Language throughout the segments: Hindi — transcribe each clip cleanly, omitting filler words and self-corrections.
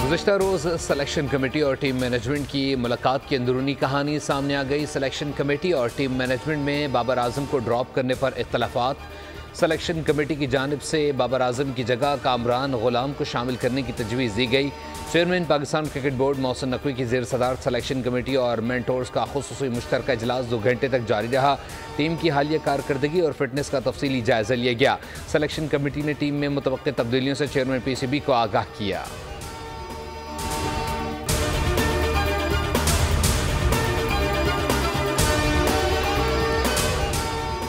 गुज़श्ता रोज़ सिलेक्शन कमेटी और टीम मैनेजमेंट की मुलाकात की अंदरूनी कहानी सामने आ गई। सिलेक्शन कमेटी और टीम मैनेजमेंट में बाबर आजम को ड्रॉप करने पर इख्तलाफात। सिलेक्शन कमेटी की जानिब से बाबर आजम की जगह कामरान गुलाम को शामिल करने की तजवीज़ दी गई। Chairman Pakistan cricket board Mohsin Naqvi की ज़ेर सदारत सिलेक्शन कमेटी और मेंटोर्स का खुसूसी मुश्तरका इजलास 2 घंटे तक जारी रहा। टीम की हालिया कारकर्दगी और फिटनेस का तफसीली जायजा लिया गया। सिलेक्शन कमेटी ने टीम में मुतवक्किल तब्दीलियों से चेयरमैन PCB को आगाह किया।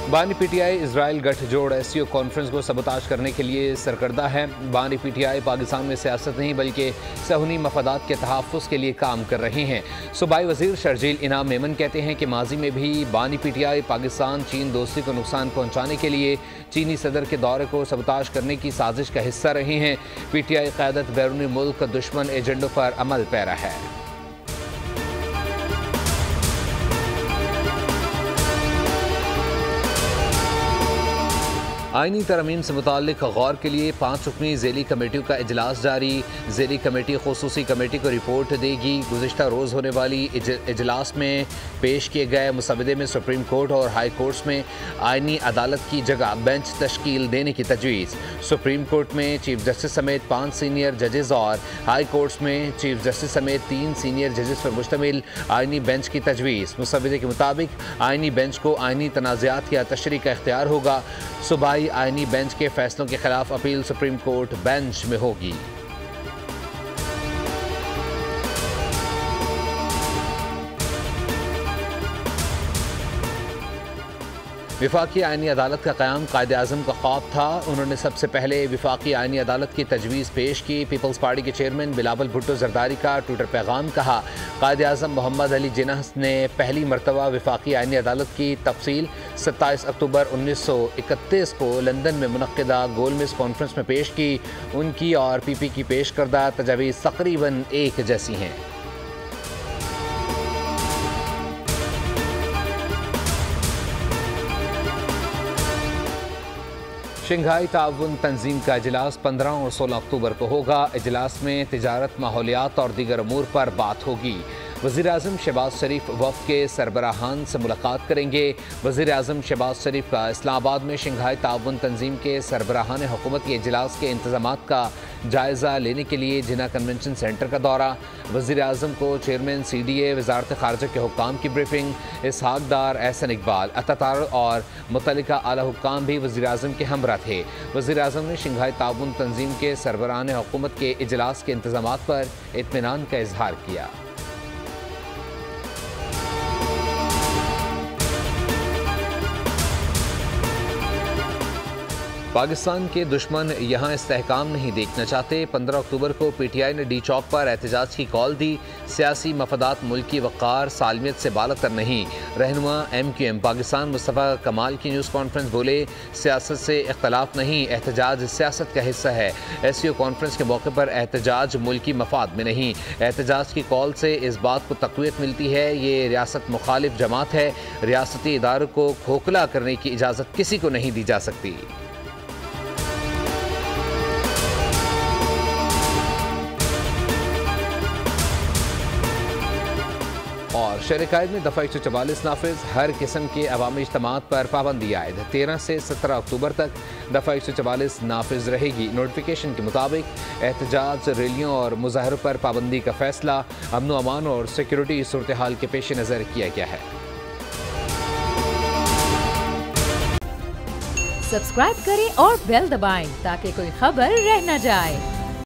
बानी PTI इजराइल गठजोड़ SCO कॉन्फ्रेंस को सबताज करने के लिए सरकर्दा है। बानी PTI पाकिस्तान में सियासत नहीं बल्कि सहूनी मफादात के तहफ़्फ़ुज़ के लिए काम कर रहे हैं। सूबाई वज़ीर शर्जील इनाम मेमन कहते हैं कि माजी में भी बानी PTI पाकिस्तान चीन दोस्ती को नुकसान पहुँचाने के लिए चीनी सदर के दौरे को सबताज करने की साजिश का हिस्सा रहे हैं। PTI क़यादत बैरूनी मुल्क दुश्मन एजेंडों पर अमल पैरा है। आईनी तरमीम से मुताल्लिक गौर के लिए 5 रुकनी ज़ेली कमेटियों का इजलास जारी। ज़ेली कमेटी खुसूसी कमेटी को रिपोर्ट देगी। गुज़श्ता रोज़ होने वाली इजलास में पेश किए गए मुसवदे में सुप्रीम कोर्ट और हाई कोर्ट्स में आईनी अदालत की जगह बेंच तश्कील देने की तजवीज़। सुप्रीम कोर्ट में चीफ जस्टिस समेत 5 सीनियर जजेस और हाई कोर्ट्स में चीफ जस्टिस समेत 3 सीनियर जजेस पर मुश्तमिल आईनी बेंच की तजवीज़। मुसवदे के मुताबिक आईनी बेंच को आईनी तनाज़ात या तशरीह का इख्तियार होगा। सूबाई आईनी बेंच के फैसलों के खिलाफ अपील सुप्रीम कोर्ट बेंच में होगी। विफाकी आईनी अदालत का क़याम कायदे आज़म का ख्वाब था। उन्होंने सबसे पहले विफाकी आईनी अदालत की तजवीज़ पेश की। पीपल्स पार्टी के चेयरमैन बिलावल भुट्टो जरदारी का ट्विटर पैगाम कहा, कायदे आज़म मोहम्मद अली जिन्ना ने पहली मरतबा विफाकी आईनी अदालत की तफसील 27 अक्टूबर 1931 को लंदन में मुनक्किदा गोलमेज कॉन्फ्रेंस में पेश की। उनकी और PP की पेश करदा तजावीज़ तकरीबन एक जैसी हैं। शंघाई ताउन तंजीम का इजलास 15 और 16 अक्टूबर को होगा। इजलास में तिजारत, माहौलियात और दीगर अमूर पर बात होगी। वज़ीर आज़म शहबाज शरीफ वफ़द के सरबराहान से मुलाकात करेंगे। वज़ीर आज़म शहबाज शरीफ का इस्लामाबाद में शंघाई ताउन तंजीम के सरबराहान हुकूमत के इजलास के इंतज़ामात का जायज़ा लेने के लिए जिन्ना कन्वेंशन सेंटर का दौरा। वज़ीर आज़म को चेयरमैन CDA, वज़ारत ख़ारजा के हुक्काम की ब्रीफिंग। इसहाक डार, एहसन इकबाल, अतातार और मुतल्लिका आला हुक्काम भी वज़ीर आज़म के हमरा थे। वज़ीर आज़म ने शंघाई ताउन तंजीम के सरबराहान हुकूमत के इजलास के इंतज़ामात पर इत्मीनान का इजहार किया। पाकिस्तान के दुश्मन यहाँ इस्तेहकाम नहीं देखना चाहते। 15 अक्टूबर को PTI ने D चौक पर एहतजाज की कॉल दी। सियासी मफादात मुल्की वक़ार सालमियत से बालतर नहीं। रहनुमा MQM पाकिस्तान मुस्तफ़ा कमाल की न्यूज़ कॉन्फ्रेंस बोले, सियासत से इख्तलाफ नहीं, एहतजाज सियासत का हिस्सा है। SCO कॉन्फ्रेंस के मौके पर एहतजाज मुल्की मफाद में नहीं। एहतजाज की कॉल से इस बात को तक़वियत मिलती है ये रियासत मुखालिफ जमात है। रियासती इदारों को खोखला करने की इजाज़त किसी को नहीं दी जा सकती। और शहर-ए-कायद में दफ़ा 144 नाफिज। हर किस्म के अवामी इज्तिमात पर पाबंदी आयद 13 से 17 अक्टूबर तक दफ़ा 144 नाफिज रहेगी। नोटिफिकेशन के मुताबिक एहतजाज, रैलियों और मुजाहरों पर पाबंदी का फैसला अमन व अमान और सिक्योरिटी सूरत हाल के पेश नज़र किया गया है। सब्सक्राइब करें और बेल दबाएं ताकि कोई खबर रह न जाए।